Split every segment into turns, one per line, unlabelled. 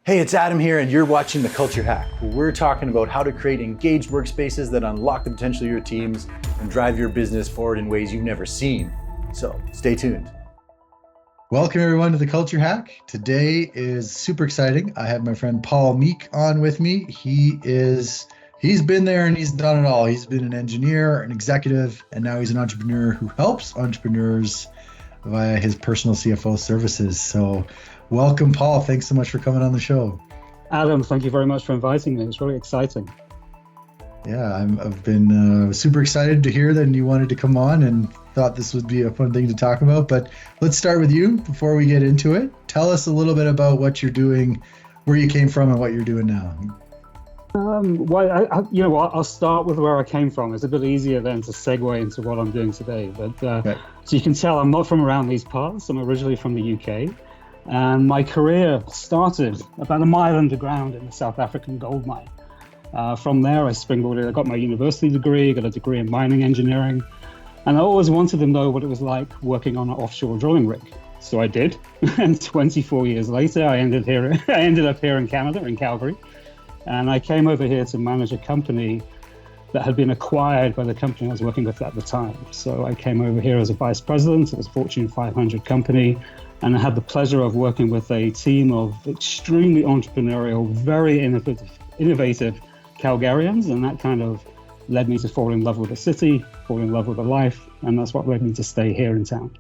Hey, it's Adam here, and you're watching The Culture Hack, where we're talking about how to create engaged workspaces that unlock the potential of your teams and drive your business forward in ways you've never seen. So stay tuned. Welcome everyone to The Culture Hack. Today is super exciting. I have my friend Paul Meek on with me. He's been there and he's done it all. He's been an engineer, an executive, and now he's an entrepreneur who helps entrepreneurs via his personal CFO services. So welcome, Paul. Thanks so much for coming on the show.
Adam, thank you very much for inviting me. It's really exciting.
Yeah, I've been super excited to hear that you wanted to come on and thought this would be a fun thing to talk about. But let's start with you before we get into it. Tell us a little bit about what you're doing, where you came from, and what you're doing now.
I'll start with where I came from. It's a bit easier then to segue into what I'm doing today. But
Okay.
So you can tell I'm not from around these parts. I'm originally from the UK. And my career started about a mile underground in the South African gold mine. From there, I springboarded. I got my university degree, got a degree in mining engineering. And I always wanted to know what it was like working on an offshore drilling rig. So I did. And 24 years later, I ended up here in Canada, in Calgary. And I came over here to manage a company that had been acquired by the company I was working with at the time. So I came over here as a vice president. It was a Fortune 500 company. And I had the pleasure of working with a team of extremely entrepreneurial, very innovative Calgarians. And that kind of led me to fall in love with the city, fall in love with the life. And that's what led me to stay here in town.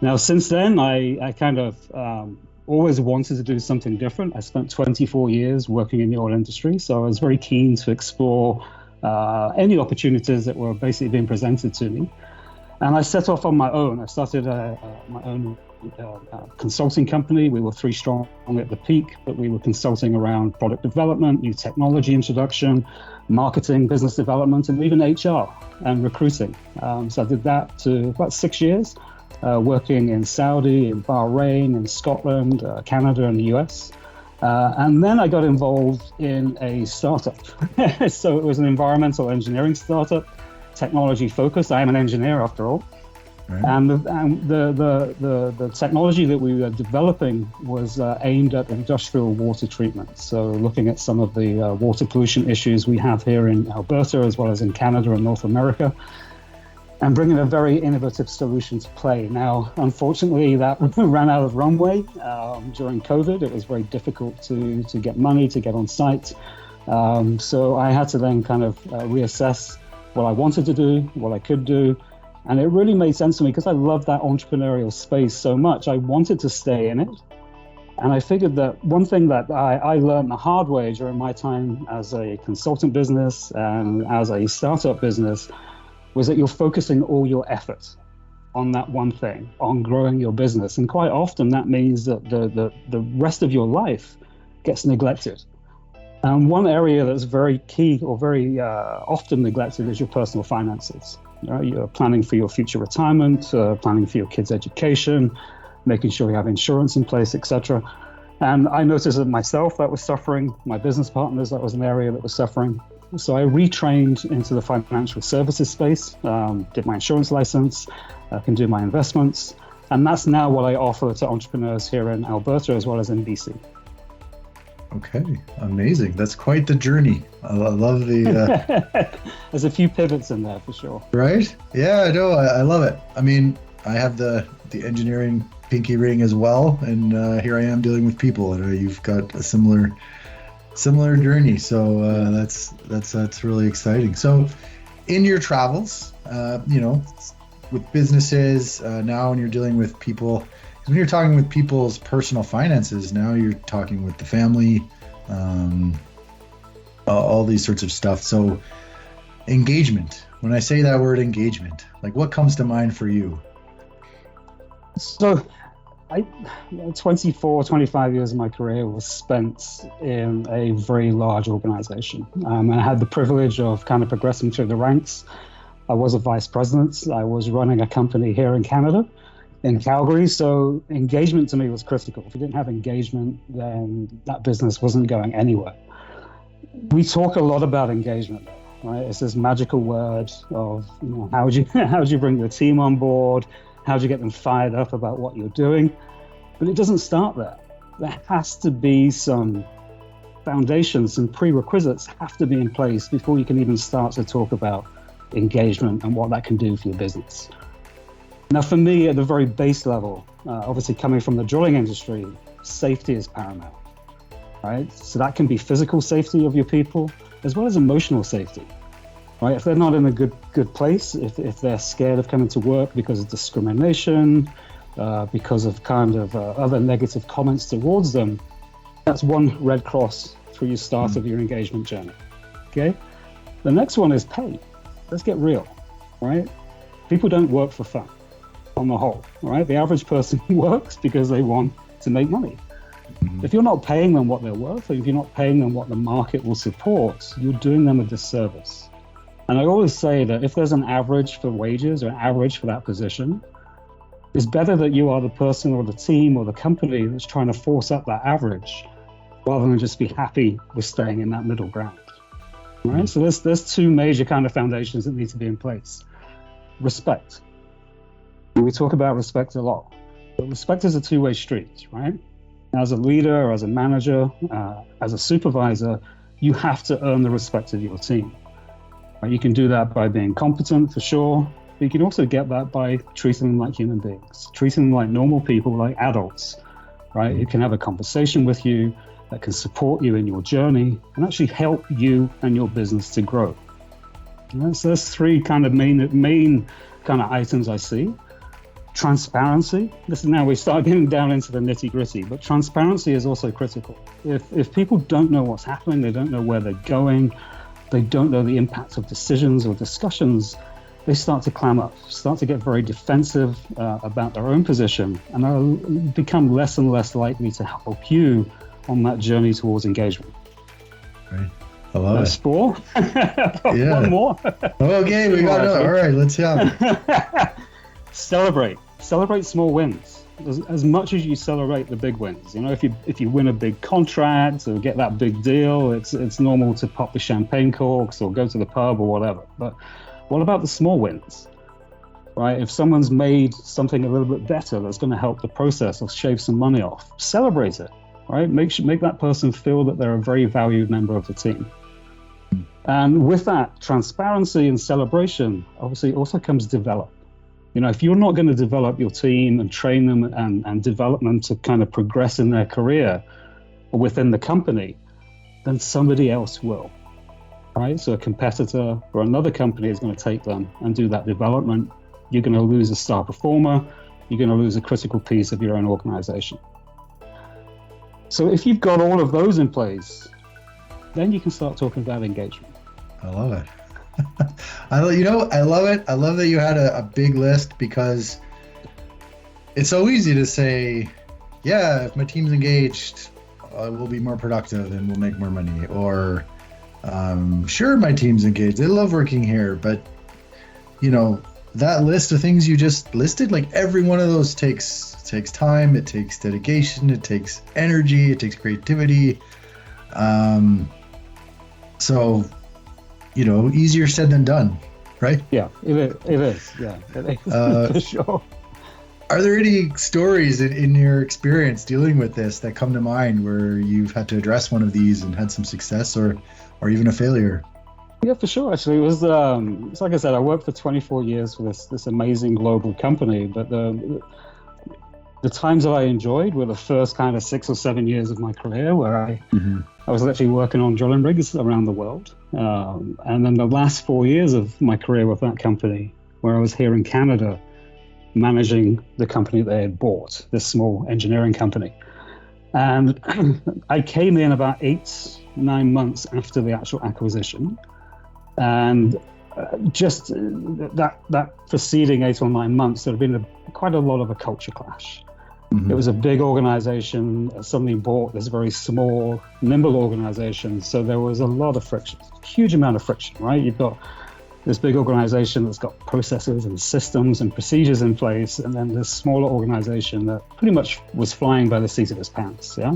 Now, since then, I kind of always wanted to do something different. I spent 24 years working in the oil industry. So I was very keen to explore any opportunities that were basically being presented to me. And I set off on my own. I started my own consulting company. We were 3 strong at the peak, but we were consulting around product development, new technology introduction, marketing, business development, and even HR and recruiting. So I did that to about 6 years, working in Saudi, in Bahrain, in Scotland, Canada, and the US. And then I got involved in a startup. So it was an environmental engineering startup, technology focused. I am an engineer after all. Right. And the technology that we were developing was aimed at industrial water treatment. So looking at some of the water pollution issues we have here in Alberta, as well as in Canada and North America, and bringing a very innovative solution to play. Now, unfortunately, that ran out of runway during COVID. It was very difficult to get money, to get on site. So I had to then kind of reassess what I wanted to do, what I could do. And it really made sense to me because I love that entrepreneurial space so much. I wanted to stay in it. And I figured that one thing that I learned the hard way during my time as a consultant business and as a startup business was that you're focusing all your effort on that one thing, on growing your business. And quite often that means that the rest of your life gets neglected. And one area that's very key or very often neglected is your personal finances. You're planning for your future retirement, planning for your kids' education, making sure you have insurance in place, etc. And I noticed that myself that was suffering, my business partners, that was an area that was suffering. So I retrained into the financial services space, did my insurance license, can do my investments. And that's now what I offer to entrepreneurs here in Alberta as well as in BC.
Okay, amazing. That's quite the journey. I love the...
There's a few pivots in there for sure.
Right? Yeah, no, I love it. I mean, I have the engineering pinky ring as well, and here I am dealing with people, and you've got a similar journey. So that's really exciting. So in your travels, with businesses now, when you're dealing with people, when you're talking with people's personal finances, now you're talking with the family, all these sorts of stuff. So engagement, when I say that word engagement, like what comes to mind for you?
So 25 years of my career was spent in a very large organization. I had the privilege of kind of progressing through the ranks. I was a vice president. I was running a company here in Canada, in Calgary. So engagement to me was critical. If you didn't have engagement, then that business wasn't going anywhere. We talk a lot about engagement, right? It's this magical word of, how would you bring your team on board? How do you get them fired up about what you're doing? But it doesn't start there. there has to be some foundations, some prerequisites have to be in place before you can even start to talk about engagement and what that can do for your business. Now, for me, at the very base level, obviously coming from the drilling industry, safety is paramount, right? So that can be physical safety of your people, as well as emotional safety, right? If they're not in a good place, if they're scared of coming to work because of discrimination, because of kind of other negative comments towards them, that's one red cross through your start of your engagement journey, okay? The next one is pay. Let's get real, right? People don't work for fun. On the whole, right? The average person works because they want to make money. If you're not paying them what they're worth, or if you're not paying them what the market will support, you're doing them a disservice. And I always say that if there's an average for wages or an average for that position, it's better that you are the person or the team or the company that's trying to force up that average rather than just be happy with staying in that middle ground, right? So there's two major kind of foundations that need to be in place. Respect. We talk about respect a lot, but respect is a two-way street, right? As a leader, or as a manager, as a supervisor, you have to earn the respect of your team. Right? You can do that by being competent, for sure, but you can also get that by treating them like human beings, treating them like normal people, like adults, right? Who can have a conversation with you, that can support you in your journey, and actually help you and your business to grow. Right? So there's three kind of main kind of items I see. Transparency. This is now we start getting down into the nitty gritty, but transparency is also critical. If people don't know what's happening, they don't know where they're going, they don't know the impact of decisions or discussions, they start to clam up, start to get very defensive about their own position, and they'll become less and less likely to help you on that journey towards engagement.
Right. I love it.
Spore.
Yeah.
One more.
Okay, we got it. All right, let's have it.
Celebrate small wins as much as you celebrate the big wins. You know, if you win a big contract or get that big deal, it's normal to pop the champagne corks or go to the pub or whatever. But what about the small wins, right? If someone's made something a little bit better that's going to help the process or shave some money off, celebrate it, right? Make that person feel that they're a very valued member of the team. And with that, transparency and celebration obviously also comes develop. You know, if you're not going to develop your team and train them and develop them to kind of progress in their career or within the company, then somebody else will, right? So a competitor or another company is going to take them and do that development. You're going to lose a star performer. You're going to lose a critical piece of your own organization. So if you've got all of those in place, then you can start talking about engagement.
I love it. I love it. I love that you had a big list, because it's so easy to say, yeah, if my team's engaged, we'll be more productive and we'll make more money. Or, sure, my team's engaged. They love working here. But, you know, that list of things you just listed, like every one of those takes time. It takes dedication. It takes energy. It takes creativity. So, you know, easier said than done, right?
Yeah, it is. Yeah, it is for sure.
Are there any stories in your experience dealing with this that come to mind where you've had to address one of these and had some success or even a failure?
Yeah, for sure. Actually, it was it's like I said, I worked for 24 years for this amazing global company, but the times that I enjoyed were the first kind of 6 or 7 years of my career, where I was actually working on drilling rigs around the world. And then the last 4 years of my career with that company, where I was here in Canada, managing the company they had bought, this small engineering company. And I came in about 8-9 months after the actual acquisition. And just that preceding 8 or 9 months, there had been quite a lot of a culture clash. It was a big organization, suddenly bought this very small, nimble organization. So there was a lot of friction, huge amount of friction, right? You've got this big organization that's got processes and systems and procedures in place, and then this smaller organization that pretty much was flying by the seat of its pants, yeah?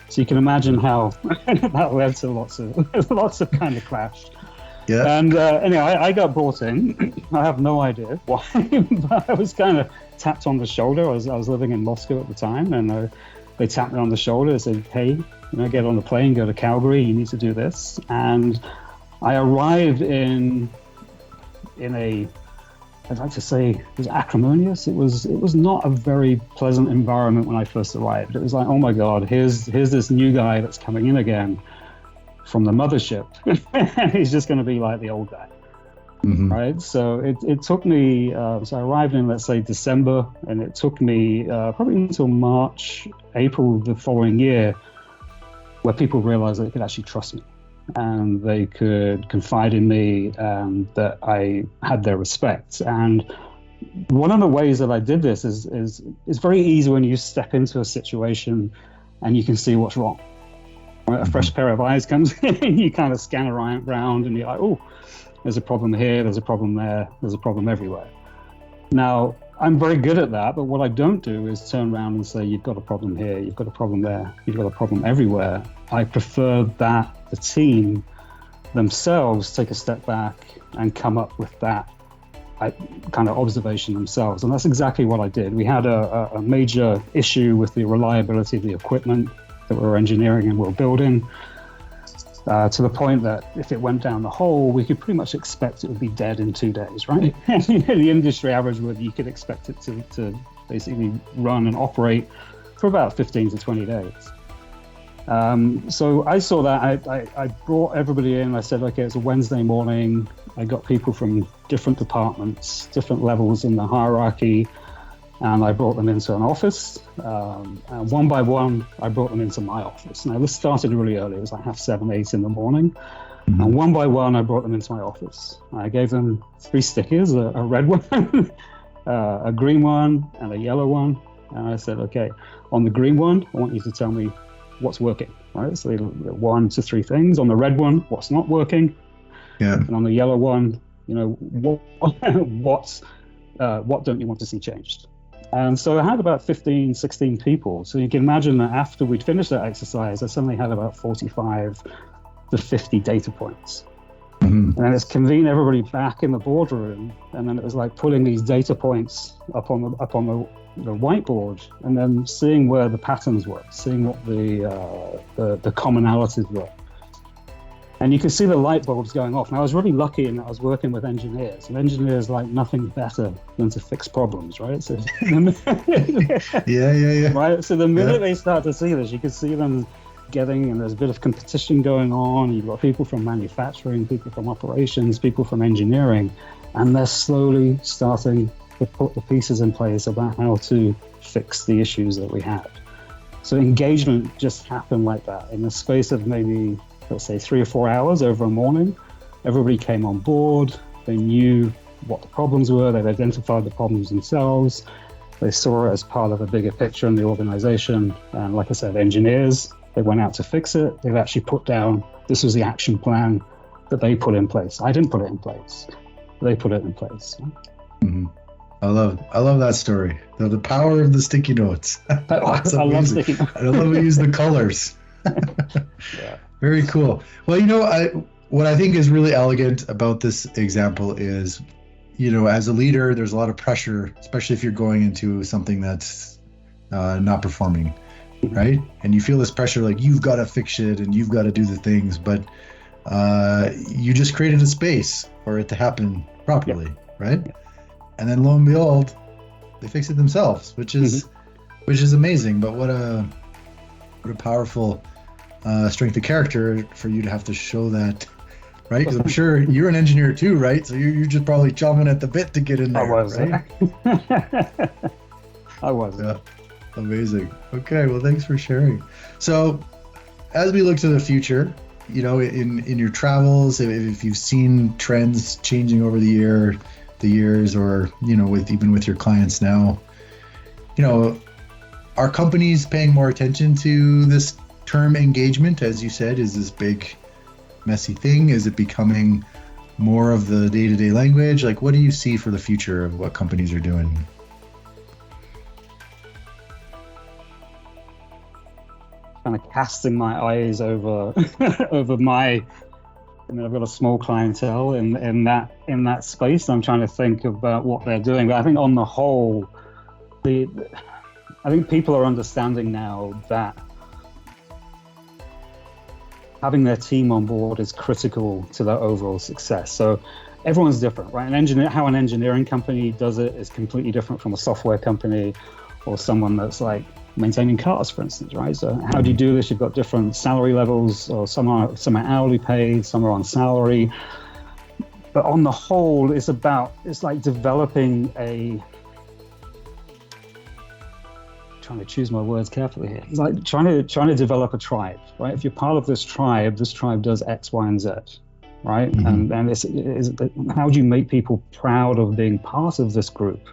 So you can imagine how that led to lots of kind of clash.
Yeah.
And anyway, I got brought in. I have no idea why, but I was kind of tapped on the shoulder. I was living in Moscow at the time, and They tapped me on the shoulder and said, hey, get on the plane, go to Calgary, you need to do this. And I arrived in a, I'd like to say, it was acrimonious. It was not a very pleasant environment when I first arrived. It was like, oh my God, here's this new guy that's coming in again from the mothership. And he's just going to be like the old guy.
Mm-hmm.
Right. So it took me, so I arrived in, let's say, December, and it took me probably until March, April the following year, where people realized they could actually trust me and they could confide in me, and that I had their respect. And one of the ways that I did this is it's very easy when you step into a situation and you can see what's wrong. Right? A fresh pair of eyes comes in, you kind of scan around and you're like, oh, there's a problem here, there's a problem there, there's a problem everywhere. Now, I'm very good at that, but what I don't do is turn around and say, you've got a problem here, you've got a problem there, you've got a problem everywhere. I prefer that the team themselves take a step back and come up with that kind of observation themselves. And that's exactly what I did. We had a major issue with the reliability of the equipment that we were engineering and we were building. To the point that if it went down the hole, we could pretty much expect it would be dead in 2 days, right? The industry average would, you could expect it to basically run and operate for about 15 to 20 days. So I saw that, I brought everybody in, I said, okay, it's a Wednesday morning. I got people from different departments, different levels in the hierarchy, and I brought them into an office. And one by one, I brought them into my office. Now, this started really early. It was like 7:30, 8 in the morning. Mm-hmm. And one by one, I brought them into my office. I gave them 3 stickers, a red one, a green one, and a yellow one. And I said, okay, on the green one, I want you to tell me what's working, right? So 1 to 3 things. On the red one, what's not working.
Yeah.
And on the yellow one, what don't you want to see changed? And so I had about 15, 16 people. So you can imagine that after we'd finished that exercise, I suddenly had about 45 to 50 data points. Mm-hmm. And then it's convened everybody back in the boardroom. And then it was like pulling these data points up on the whiteboard and then seeing where the patterns were, seeing what the commonalities were. And you could see the light bulbs going off. And I was really lucky in that I was working with engineers. And engineers like nothing better than to fix problems, right? So
yeah.
Right. So the minute they start to see this, you can see them getting, and there's a bit of competition going on. You've got people from manufacturing, people from operations, people from engineering, and they're slowly starting to put the pieces in place about how to fix the issues that we had. So engagement just happened like that in the space of maybe, let's say, 3 or 4 hours over a morning. Everybody came on board. They knew what the problems were. They'd identified the problems themselves. They saw it as part of a bigger picture in the organization. And like I said, engineers, they went out to fix it. They've actually put down, this was the action plan that they put in place. I didn't put it in place. They put it in place.
Mm-hmm. I love that story. The power of the sticky notes.
I love sticky notes.
I love to use the colors.
Yeah.
Very cool. Well, what I think is really elegant about this example is, as a leader, there's a lot of pressure, especially if you're going into something that's not performing, right? And you feel this pressure, like you've got to fix it and you've got to do the things, but you just created a space for it to happen properly, right? Yeah. And then lo and behold, they fix it themselves, which is amazing. But what a powerful strength of character for you to have to show that, right? Because I'm sure you're an engineer too, right? So you're just probably chomping at the bit to get in there.
I was,
right?
I was.
Yeah, amazing. Okay, well, thanks for sharing. So, as we look to the future, in your travels, if you've seen trends changing over the years, or with your clients now, are companies paying more attention to this term engagement? As you said, is this big messy thing? Is it becoming more of the day-to-day language? Like, what do you see for the future of what companies are doing?
Kind of casting my eyes over my, I've got a small clientele in that space. I'm trying to think about what they're doing, but I think on the whole, I think people are understanding now that having their team on board is critical to their overall success. So everyone's different, right? How an engineering company does it is completely different from a software company or someone that's like maintaining cars, for instance, right? So how do you do this? You've got different salary levels, or some are hourly paid, some are on salary. But on the whole, it's like developing trying to choose my words carefully here. It's like trying to develop a tribe, right? If you're part of this tribe does X, Y, and Z, right?
Mm-hmm.
And it's how do you make people proud of being part of this group?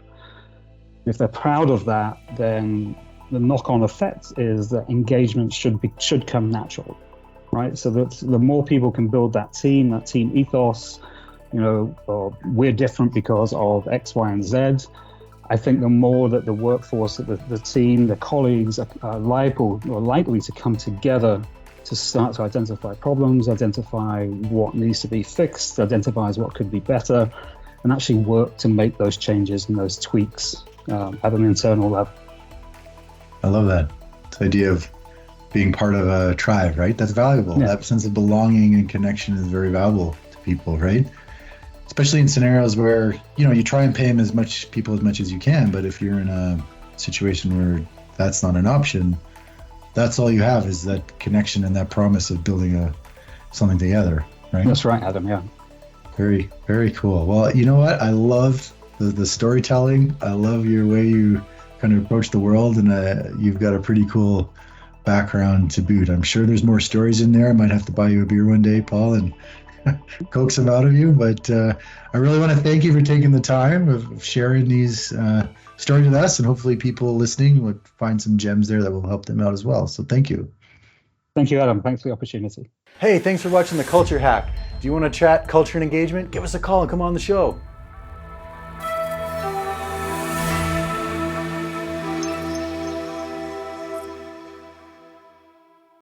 If they're proud of that, then the knock-on effect is that engagement should come natural, right? So that the more people can build that team ethos, or we're different because of X, Y, and Z. I think the more that the workforce, that the team, the colleagues are likely to come together to start to identify problems, identify what needs to be fixed, identifies what could be better, and actually work to make those changes and those tweaks at an internal level.
I love that. The idea of being part of a tribe, right? That's valuable.
Yeah.
That sense of belonging and connection is very valuable to people, right? Especially in scenarios where, you try and pay them as much as you can, but if you're in a situation where that's not an option, that's all you have is that connection and that promise of building something together, right?
That's right, Adam, yeah.
Very, very cool. Well, you know what? I love the storytelling. I love your way you kind of approach the world, and you've got a pretty cool background to boot. I'm sure there's more stories in there. I might have to buy you a beer one day, Paul, and coax them out of you. But I really want to thank you for taking the time of sharing these stories with us, and hopefully people listening would find some gems there that will help them out as well. So thank you.
Thank you, Adam. Thanks for the opportunity.
Hey, thanks for watching The Culture Hack. Do you want to chat culture and engagement? Give us a call and come on the show.